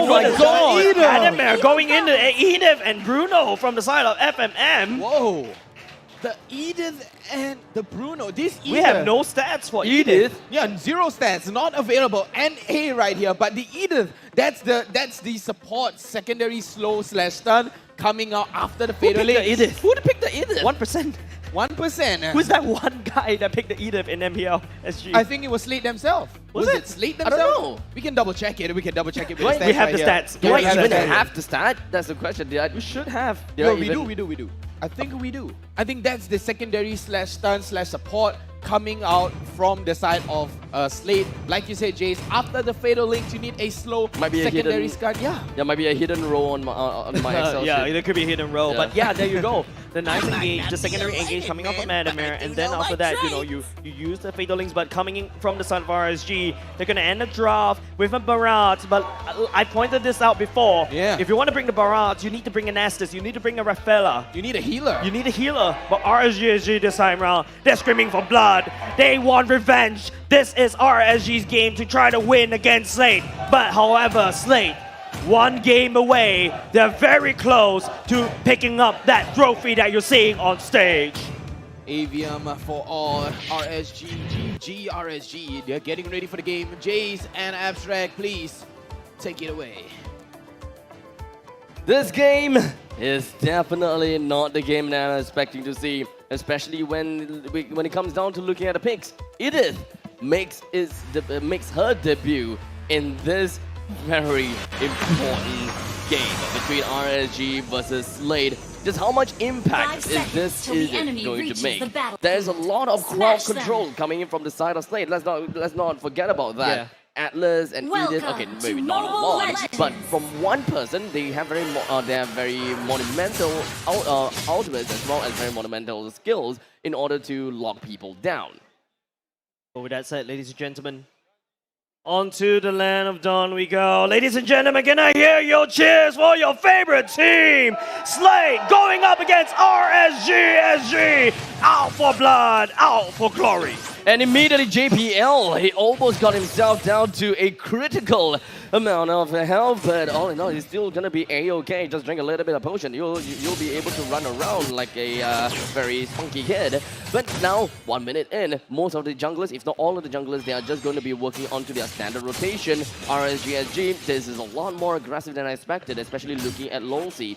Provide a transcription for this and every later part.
my Oh my goodness. God. Edith. Adamir going into Edith and Bruno from the side of FMM. Whoa. The Edith and the Bruno. This We have no stats for Edith. Yeah, 0 stats, not available. NA right here, but the Edith, that's the support secondary slow / stun coming out after the fatal picked the link. Edith? Who picked the Edith? 1%. 1%. Who's that one guy that picked the Edith in MPL SG? I think it was Slate themselves. Was it? Slate I themselves? don't know. We can double check it. We can double check it with Wait, the stats we have right the here. stats. Do Yeah, I we have even the stats. have to start? That's the question. We should have. No, we do. I think we do. I think that's the secondary / stun / support coming out from the side of Slate. Like you said, Jace, after the fatal links, you need a slow Might be a secondary hidden- stun. Yeah. There might be a hidden row on my Excel Yeah, sheet. there could be a hidden row, Yeah. but yeah, there you go. The nice engage, the secondary engage coming up from Adamir, and then after that, you use the fatal links, but coming in from the side of RSG, they're gonna end the draft with a Barat. But I pointed this out before. Yeah. If you want to bring the Barat, you need to bring an Estes, you need to bring a Rafaela. You need a healer. You need a healer, but RSG this time around, they're screaming for blood. They want revenge. This is RSG's game to try to win against Slate. But however, Slate, one game away, they're very close to picking up that trophy that you're seeing on stage. Avium for all. RSG, GG, RSG. They're getting ready for the game. Jace and Abstract, please take it away. This game is definitely not the game that I'm expecting to see, especially when it comes down to looking at the picks. Edith makes her debut in this very important game between RSG versus Slate. Just how much impact 5 is this seconds till the Edith enemy going reaches to make? the battlefield. There's a lot of crowd Smash them. control coming in from the side of Slate. Let's not forget about that. Yeah. Atlas and Edith, Welcome okay, to maybe not a Mobile lot, Legends. but from one person, they have very monumental ultimates as well as very monumental skills in order to lock people down. But with that said, ladies and gentlemen, onto the land of dawn we go. Ladies and gentlemen, can I hear your cheers for your favorite team? Slate going up against RSGSG. Out for blood, out for glory. And immediately JPL, he almost got himself down to a critical amount of health, but all in all, he's still gonna be A-okay. Just drink a little bit of potion. You'll be able to run around like a very spunky kid. But now, 1 minute in, most of the junglers, if not all of the junglers, they are just going to be working onto their standard rotation. RSGSG, this is a lot more aggressive than I expected, especially looking at Lolsey.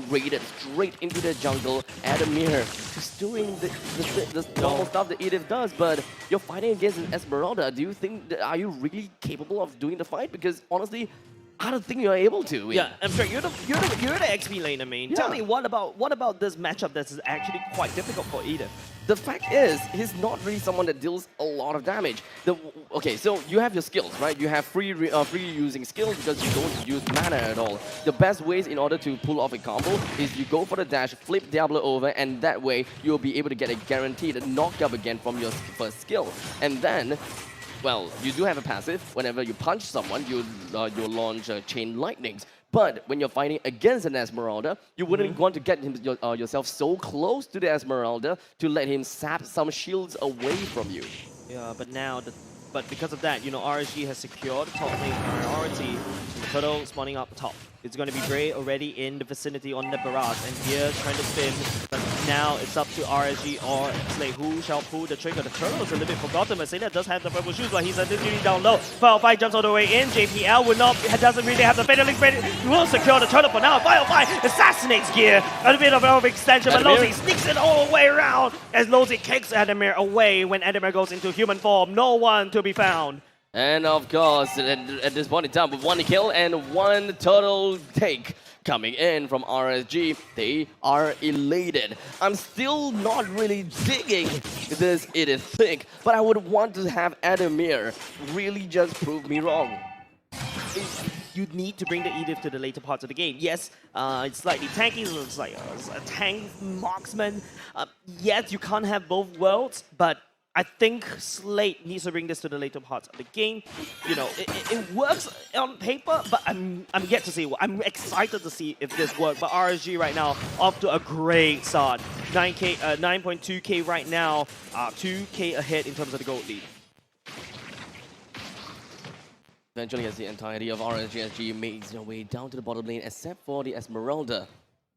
Raided straight into the jungle. Adamir is doing the normal stuff that Edith does, but you're fighting against an Esmeralda. Do you think, are you really capable of doing the fight? Because honestly, I don't think you're able to. Yeah, I'm sure you're the XP laner main. Tell Yeah. me what about this matchup that's actually quite difficult for Edith? The fact is, he's not really someone that deals a lot of damage. Okay, so you have your skills, right? You have free using skills because you don't use mana at all. The best ways in order to pull off a combo is you go for the dash, flip Diablo over, and that way you'll be able to get a guaranteed knockup again from your first skill. And then, well, you do have a passive. Whenever you punch someone, you'll launch chain lightnings. But when you're fighting against an Esmeralda, you wouldn't want to get yourself so close to the Esmeralda to let him sap some shields away from you. Yeah, but now, but because of that, RSG has secured top lane priority. Turtle spawning up top. It's going to be Bray already in the vicinity on the barrage, and here trying to spin. But now it's up to RSG or Slate who shall pull the trigger. The Turtle is a little bit forgotten, but Slate does have the purple shoes, but he's really down low. 5 jumps all the way in. JPL doesn't really have the fatal link ready. He will secure the Turtle for now. 5 assassinates Gear. A little bit of overextension, but Losey sneaks it all the way around as Losey kicks Adamir away when Adamir goes into human form. No one to be found. And of course, at this point in time, with 1 kill and 1 total take coming in from RSG, they are elated. I'm still not really digging this Edith pick, but I would want to have Adamir really just prove me wrong. You need to bring the Edith to the later parts of the game. Yes, it's slightly tanky, so it's like a tank marksman. Yes, you can't have both worlds, but I think Slate needs to bring this to the later parts of the game. It works on paper, but I'm yet to see. I'm excited to see if this works. But RSG right now off to a great start. 9.2k right now, 2k ahead in terms of the gold lead. Eventually, as the entirety of RSGSG makes their way down to the bottom lane, except for the Esmeralda.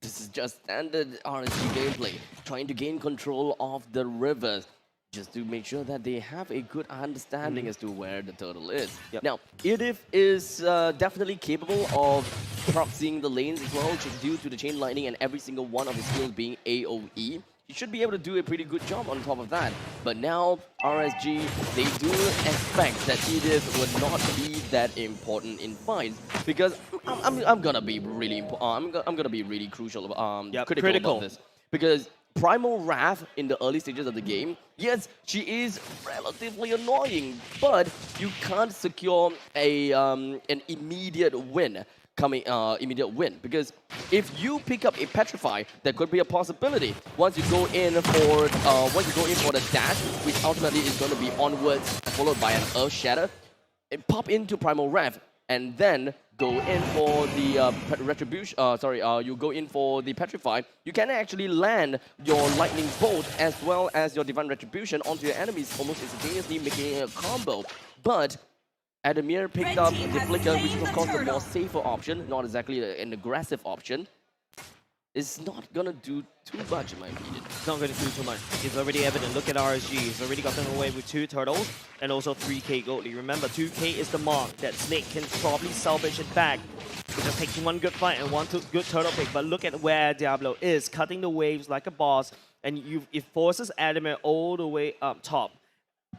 This is just standard RSG gameplay, trying to gain control of the rivers, just to make sure that they have a good understanding as to where the turtle is. Now, Edith is definitely capable of proxying the lanes as well, just due to the chain lightning and every single one of his skills being AoE. He should be able to do a pretty good job on top of that. But now, RSG, they do expect that Edith would not be that important in fights, because I'm gonna be really I'm gonna be really crucial, critical about this, because Primal Wrath in the early stages of the game, yes, she is relatively annoying, but you can't secure a an immediate win. Immediate win, because if you pick up a Petrify, that could be a possibility. Once you go in for the dash, which ultimately is going to be onwards followed by an Earth Shatter, pop into Primal Wrath, and then go in for the Retribution. You go in for the Petrify. You can actually land your Lightning Bolt as well as your Divine Retribution onto your enemies almost instantaneously, making a combo. But Adamir picked up the Flicker, which is of course the more safer option, not exactly an aggressive option. It's not gonna do too much in my opinion. It's not going to do too much. It's already evident. Look at RSG. He's already gotten away with 2 turtles and also 3k gold. Remember, 2k is the mark that Slate can probably salvage it back. It just takes one good fight and one good turtle pick. But look at where Diablo is, cutting the waves like a boss, and it forces Adamir all the way up top.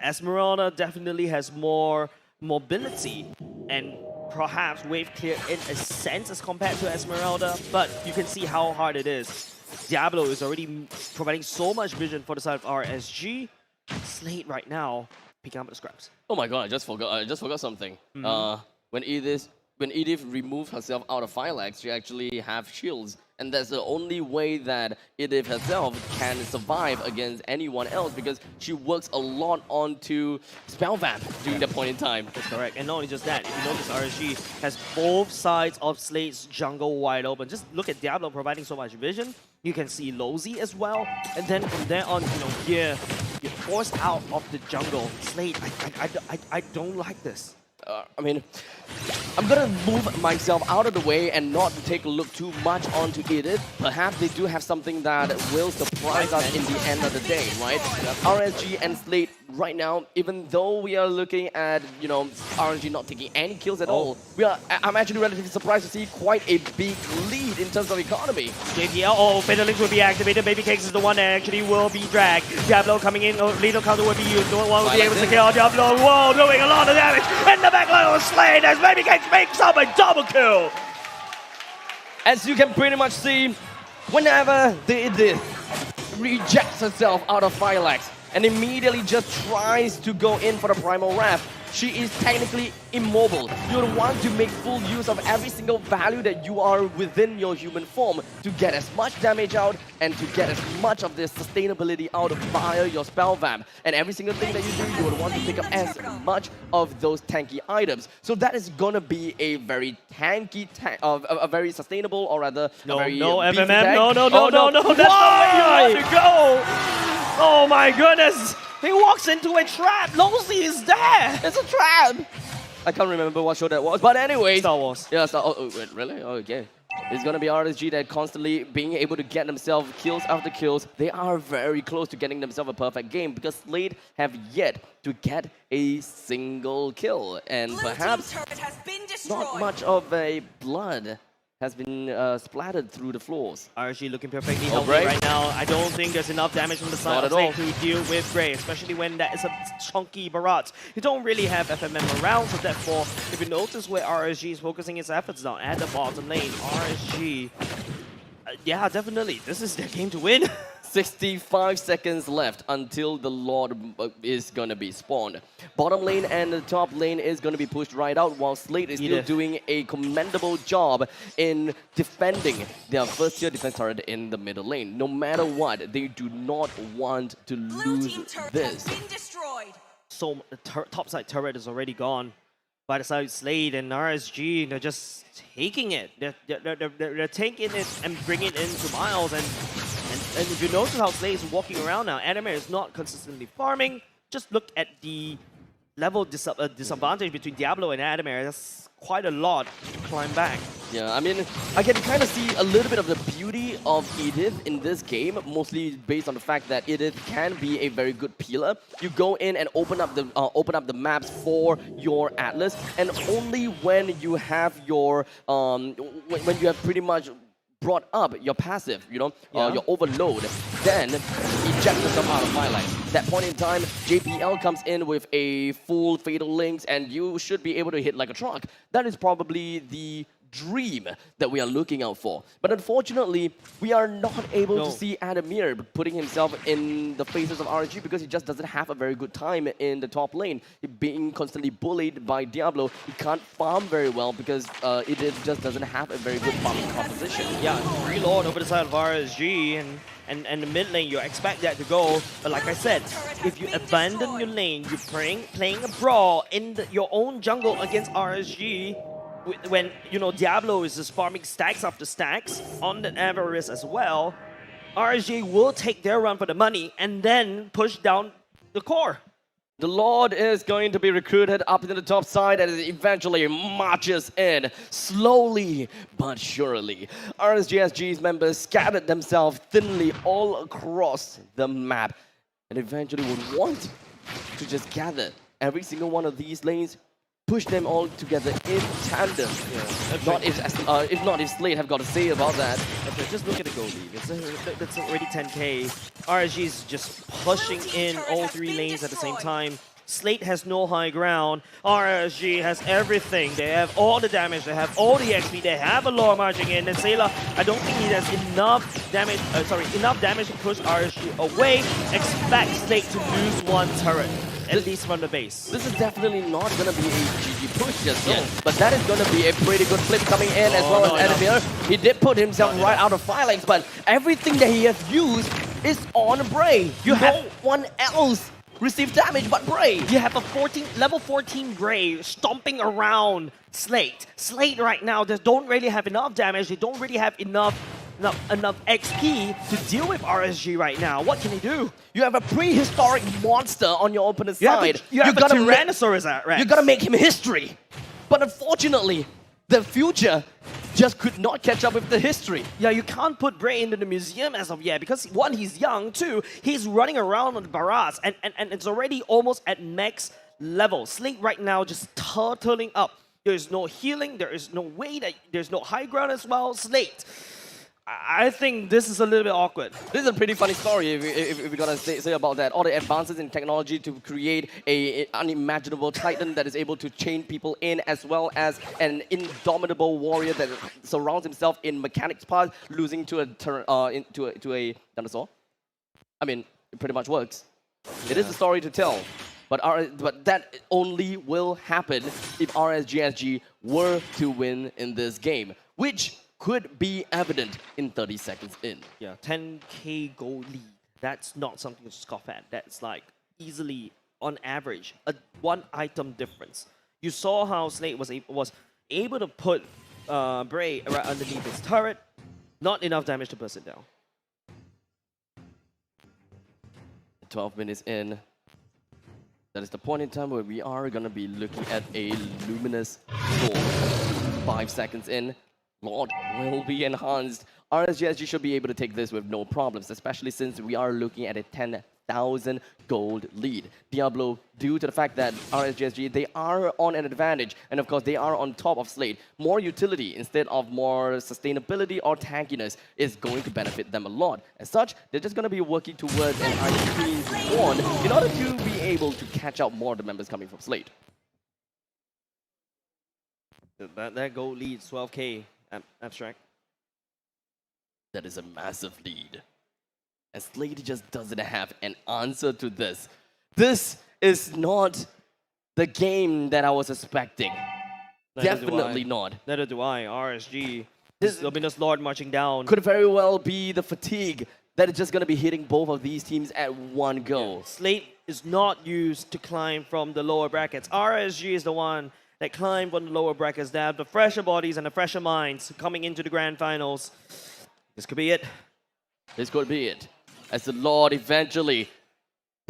Esmeralda definitely has more mobility and perhaps wave clear in a sense as compared to Esmeralda, but you can see how hard it is. Diablo is already providing so much vision for the side of RSG. Slate right now picking up the scraps. Oh my god, I just forgot something. When Edith removed herself out of Phylax, she actually have shields. And that's the only way that Edith herself can survive against anyone else, because she works a lot onto Spell Vamp during that point in time. That's correct. And not only just that, if you notice, RSG has both sides of Slate's jungle wide open. Just look at Diablo providing so much vision. You can see Lozy as well. And then from there on, here, you're forced out of the jungle. Slate, I don't like this. I mean, I'm gonna move myself out of the way and not take a look too much onto Edith. Perhaps they do have something that will surprise us in the end of the day, right? RSG and Slate right now, even though we are looking at, RSG not taking any kills at all, I'm actually relatively surprised to see quite a big lead in terms of economy. JPL, Fatal Links will be activated. Baby Cakes is the one that actually will be dragged. Diablo coming in, lethal counter will be used. No one will be able to kill Diablo. Whoa, doing a lot of damage. In the backline of Slate as Baby Cakes makes up a double kill. As you can pretty much see, whenever the Edith rejects herself out of Phylax and immediately just tries to go in for the Primal Wrath, she is technically immobile. You would want to make full use of every single value that you are within your human form to get as much damage out and to get as much of the sustainability out via your Spell Vamp. And every single thing that you do, you would want to pick up as much of those tanky items. So that is gonna be a very tanky, a very sustainable, or rather, no, a very no beefy MMM, tank. no, that's not the way you want to go. Oh my goodness. He walks into a trap. Lozy is there. It's a trap. I can't remember what show that was, but anyways. Star Wars. Yeah, wait, really? Oh, okay. It's gonna be RSG that constantly being able to get themselves kills after kills. They are very close to getting themselves a perfect game, because Slate have yet to get a single kill, and perhaps not much of a blood has been splattered through the floors. RSG looking perfectly healthy right now. I don't think there's enough damage from the side of Slate to deal with Gray, especially when that is a chunky Barat. You don't really have FMM around, so therefore, if you notice where RSG is focusing its efforts now at the bottom lane, RSG, yeah, definitely, this is their game to win. 65 seconds left until the Lord is gonna be spawned. Bottom lane and the top lane is gonna be pushed right out, while Slate is still doing a commendable job in defending their first tier defense turret in the middle lane. No matter what, they do not want to lose this. So the top side turret is already gone. By the side of Slate and RSG, they're just taking it. They're taking it and bringing it into Miles. And if you notice how Slate is walking around now, Adamir is not consistently farming. Just look at the level disadvantage between Diablo and Adamir. That's quite a lot to climb back. Yeah, I mean, I can kind of see a little bit of the beauty of Edith in this game, mostly based on the fact that Edith can be a very good peeler. You go in and open up the maps for your Atlas, and only when you have your when you have pretty much brought up your passive, your overload, then eject yourself out of Firelight. That point in time, JPL comes in with a full Fatal Links, and you should be able to hit like a truck. That is probably the dream that we are looking out for. But unfortunately, we are not able to see Adamir putting himself in the faces of RSG because he just doesn't have a very good time in the top lane. Being constantly bullied by Diablo, he can't farm very well because it just doesn't have a very good farming composition. Yeah, reload over the side of RSG and the mid lane, you expect that to go. But like I said, if you abandon your lane, you're playing a brawl in your own jungle against RSG, when Diablo is just farming stacks after stacks on the Avarice as well, RSG will take their run for the money and then push down the core. The Lord is going to be recruited up into the top side and eventually marches in slowly but surely. RSGSG's members scattered themselves thinly all across the map and eventually would want to just gather every single one of these lanes, push them all together in tandem. Yeah. If not, if Slate have got to say about that. Okay, just look at the goal lead. It's already 10k. RSG is just pushing in all three lanes at the same time. Slate has no high ground. RSG has everything. They have all the damage. They have all the XP. They have a lower margin in. And Sailor, I don't think he has enough damage. Enough damage to push RSG away. Expect Slate to lose one turret. At least from the base. This is definitely not going to be a GG push just yet, but that is going to be a pretty good flip coming in as well as Adamir. He did put himself right out of Firelights, but everything that he has used is on Bray. You have one else receive damage but Bray. You have a level 14 Bray stomping around Slate. Slate right now, they don't really have enough damage. They don't really have enough XP to deal with RSG right now. What can he do? You have a prehistoric monster on your opponent's side. You have a Tyrannosaurus Rex. You gotta make him history. But unfortunately, the future just could not catch up with the history. Yeah, you can't put Bray into the museum as of yet because one, he's young, two, he's running around on the barrage and it's already almost at max level. Slate right now just turtling up. There's no healing, there is no way that there's no high ground as well. Slate, I think this is a little bit awkward. This is a pretty funny story if we're gonna say about that. All the advances in technology to create an unimaginable titan that is able to chain people in, as well as an indomitable warrior that surrounds himself in mechanics part, losing to a dinosaur. I mean, it pretty much works. Yeah. It is a story to tell. But that only will happen if RSGSG were to win in this game, which could be evident in 30 seconds in. Yeah, 10k gold lead. That's not something to scoff at. That's like easily, on average, a one item difference. You saw how Slate was able to put Bray right underneath his turret. Not enough damage to burst it down. 12 minutes in. That is the point in time where we are going to be looking at a luminous score. 5 seconds in. Lord will be enhanced. RSGSG should be able to take this with no problems, especially since we are looking at a 10,000 gold lead. Diablo, due to the fact that RSGSG, they are on an advantage, and of course they are on top of Slate. More utility instead of more sustainability or tankiness is going to benefit them a lot. As such, they're just going to be working towards an ice-clean spawn in order to be able to catch out more of the members coming from Slate. That gold lead, 12k. Abstract. That is a massive lead. And Slate just doesn't have an answer to this. This is not the game that I was expecting. Definitely not. Neither do I. RSG. This Luminous Lord marching down. Could very well be the fatigue that is just going to be hitting both of these teams at one go. Yeah. Slate is not used to climb from the lower brackets. RSG is the one that climb on the lower brackets. They have the fresher bodies and the fresher minds coming into the grand finals. This could be it. This could be it. As the Lord eventually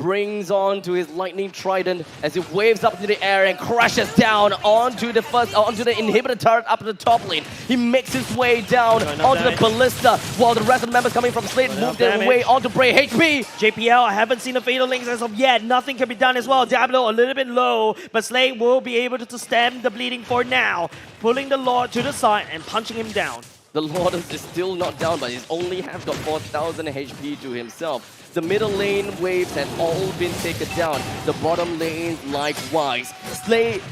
brings on to his lightning trident as it waves up into the air and crashes down onto the inhibitor turret up to the top lane. He makes his way down onto the ballista while the rest of the members coming from Slate move their way onto Bray. HP! JPL, I haven't seen the Fatal Links as of yet. Nothing can be done as well. Diablo a little bit low, but Slate will be able to stem the bleeding for now. Pulling the Lord to the side and punching him down. The Lord is still not down, but he's only have got 4,000 HP to himself. The middle lane waves have all been taken down. The bottom lanes likewise. Slate,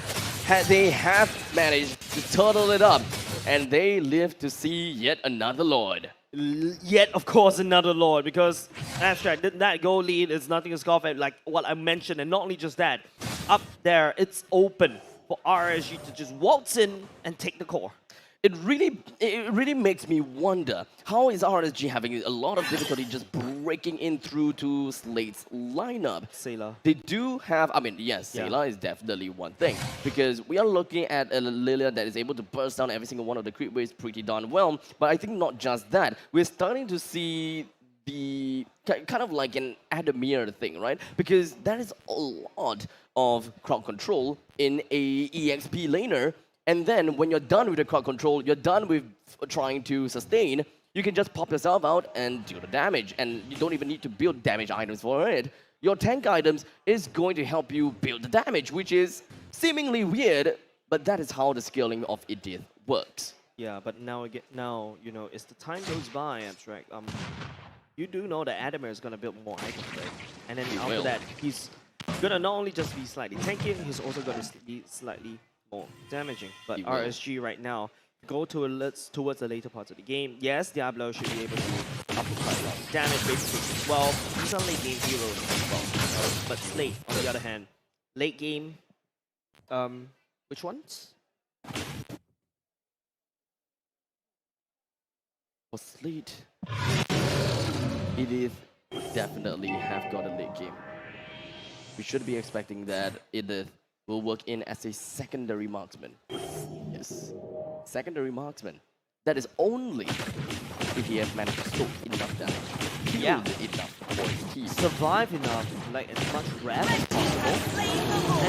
they have managed to turtle it up, and they live to see yet another Lord. Yet, of course, another Lord, because Abstract, that goal lead is nothing to scoff at, like what I mentioned, and not only just that, up there, it's open for RSG to just waltz in and take the core. It really makes me wonder, how is RSG having a lot of difficulty just breaking in through to Slate's lineup? Sayla. They do have, I mean, yes, Sayla is definitely one thing, because we are looking at a Lilia that is able to burst down every single one of the creep waves pretty darn well, but I think not just that, we're starting to see the kind of like an Adamir thing, right? Because that is a lot of crowd control in a EXP laner. And then when you're done with the crowd control, you're done with trying to sustain, you can just pop yourself out and deal the damage. And you don't even need to build damage items for it. Your tank items is going to help you build the damage, which is seemingly weird, but that is how the scaling of Idith works. Yeah, but now, you know, as the time goes by, Abstract, you do know that Adamir is going to build more items, right? And then after that, he's going to not only just be slightly tanking, he's also going to be slightly more damaging. But RSG right now go towards the later parts of the game. Yes, Diablo should be able to up quite a lot of damage, basically 12. He's on late game 0 as well. But Slate, on the other hand, late game, which ones? For Slate, Edith definitely have got a late game. We should be expecting that Edith will work in as a secondary marksman. Yes, secondary marksman. That is only if he has managed to soak enough damage. Yeah. Enough for his team. Survive enough, like as much rep as possible,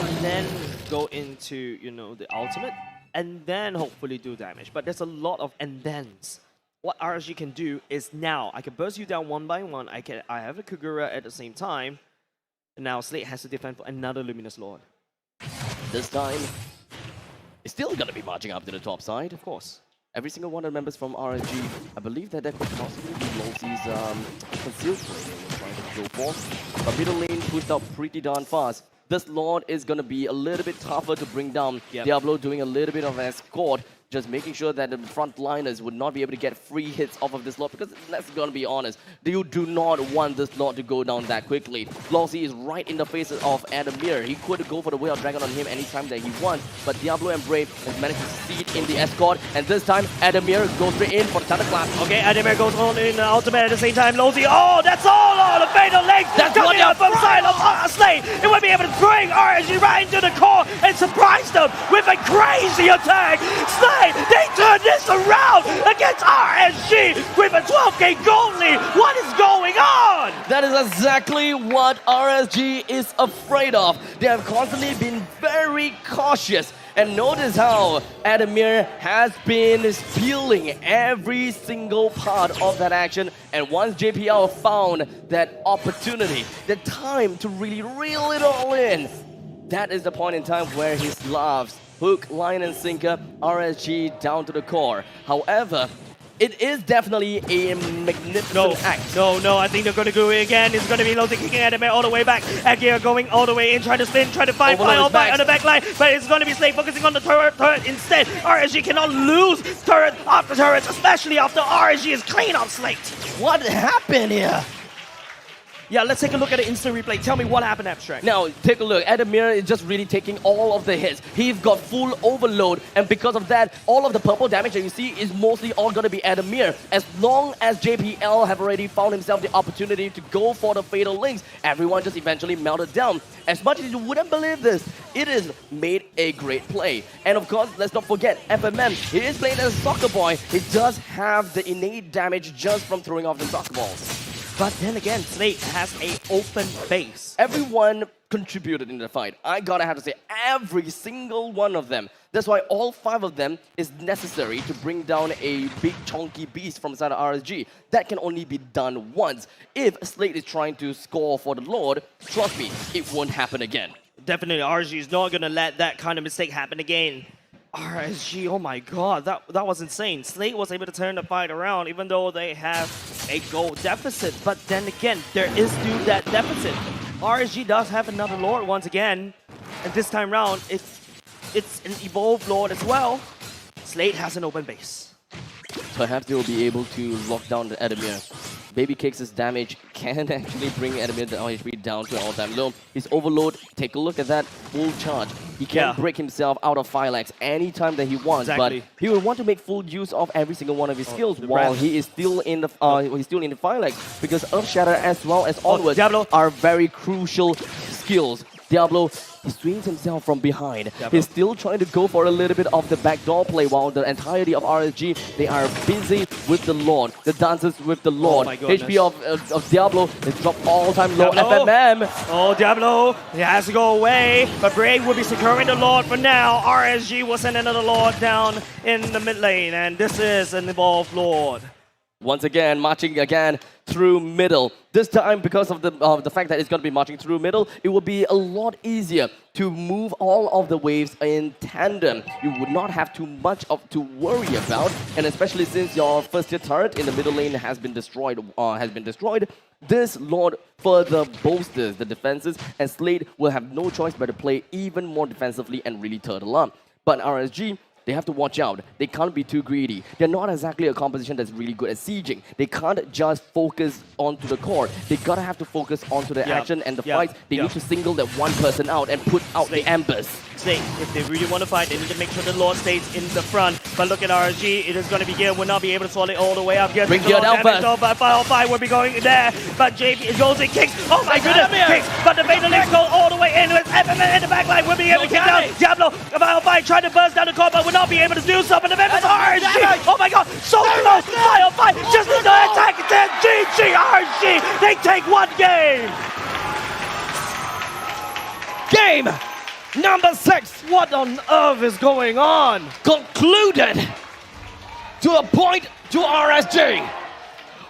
and then go into, you know, the ultimate, and then hopefully do damage. But there's a lot of and thens. What RSG can do is now I can burst you down one by one. I have a Kagura at the same time. And now Slate has to defend for another Luminous Lord. This time, it's still gonna be marching up to the top side. Of course. Every single one of the members from RSG, I believe that could possibly be Losey's concealed play they were trying to go for. But middle lane pushed out pretty darn fast. This Lord is gonna be a little bit tougher to bring down. Diablo doing a little bit of escort, just making sure that the frontliners would not be able to get free hits off of this Lord, because let's gonna be honest, you do not want this Lord to go down that quickly. Losey is right in the face of Adamir. He could go for the Way of Dragon on him anytime that he wants, but Diablo and Brave has managed to succeed in the escort, and this time Adamir goes straight in for the Thunderclap. Okay, Adamir goes on in the ultimate at the same time. Losey, oh, that's all on the Fatal Links! That's coming up from side of Slate! It would be able to bring RSG right into the core and surprise them with a crazy attack! Slate, they turn this around against RSG with a 12k gold lead! What is going on? That is exactly what RSG is afraid of. They have constantly been very cautious. And notice how Adamir has been stealing every single part of that action. And once JPL found that opportunity, the time to really reel it all in, that is the point in time where he loves hook, line, and sinker RSG down to the core. However, it is definitely a magnificent act. No, I think they're going to do it again. It's going to be Losey kicking Adamir all the way back. Agir going all the way in, trying to spin, trying to find final back on the back line. But it's going to be Slate focusing on the turret instead. RSG cannot lose turret after turret, especially after RSG is clean on Slate. What happened here? Yeah, let's take a look at the instant replay. Tell me what happened, Abstract. Now, take a look. Adamir is just really taking all of the hits. He's got full overload, and because of that, all of the purple damage that you see is mostly all going to be Adamir. As long as JPL have already found himself the opportunity to go for the Fatal Links, everyone just eventually melted down. As much as you wouldn't believe this, it is made a great play. And of course, let's not forget, FMM, he is playing as a soccer boy. He does have the innate damage just from throwing off the soccer balls. But then again, Slate has a open base. Everyone contributed in the fight. I gotta have to say, every single one of them. That's why all 5 of them is necessary to bring down a big chunky beast from inside of RSG. That can only be done once. If Slate is trying to score for the Lord, trust me, it won't happen again. Definitely, RSG is not going to let that kind of mistake happen again. RSG, oh my god, that was insane. Slate was able to turn the fight around even though they have a goal deficit. But then again, there is still that deficit. RSG does have another Lord once again. And this time round, it's an evolved Lord as well. Slate has an open base. Perhaps they will be able to lock down the Edamir. Baby Cakes' damage can actually bring Edamir the HP down to an all-time low. His overload, take a look at that full charge. He can break himself out of Phylax anytime that he wants, but he will want to make full use of every single one of his skills while he is still in the Phylax, because Earth Shatter as well as Onwards are very crucial skills. Diablo, he swings himself from behind. He's still trying to go for a little bit of the backdoor play while the entirety of RSG, they are busy with the Lord. The dancers with the Lord. HP of Diablo is dropped all-time low. FMM. Oh, Diablo, he has to go away. But Brave will be securing the Lord for now. RSG will send another Lord down in the mid lane. And this is an evolved Lord. Once again, marching again through middle. This time, because of the fact that it's going to be marching through middle, it will be a lot easier to move all of the waves in tandem. You would not have too much to worry about, and especially since your first-tier turret in the middle lane has been destroyed. This Lord further bolsters the defenses, and Slate will have no choice but to play even more defensively and really turtle up. But RSG, they have to watch out. They can't be too greedy. They're not exactly a composition that's really good at sieging. They can't just focus onto the core. They gotta have to focus onto the action and the fights. They need to single that one person out and put out the embers. Slate, if they really want to fight, they need to make sure the Lord stays in the front. But look at RSG, it is going to be Gear, will not be able to swallow it all the way up. Gear bring Gear down first. But Five will be going there. But JP goes and kicks. Oh my goodness, kicks. But the Fatal Links go all the way in with FMN in the back line. Will be able to kick down Diablo. Five trying to burst down the core, but will not be able to do so. But the members RSG. Oh my god, so close. Five just the attack. Then GG RSG. They take one game. Game number 6. What on earth is going on? Concluded to a point to RSG.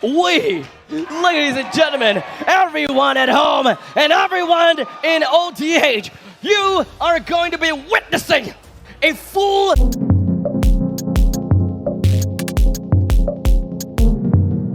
We, ladies and gentlemen, everyone at home and everyone in OTH, you are going to be witnessing a full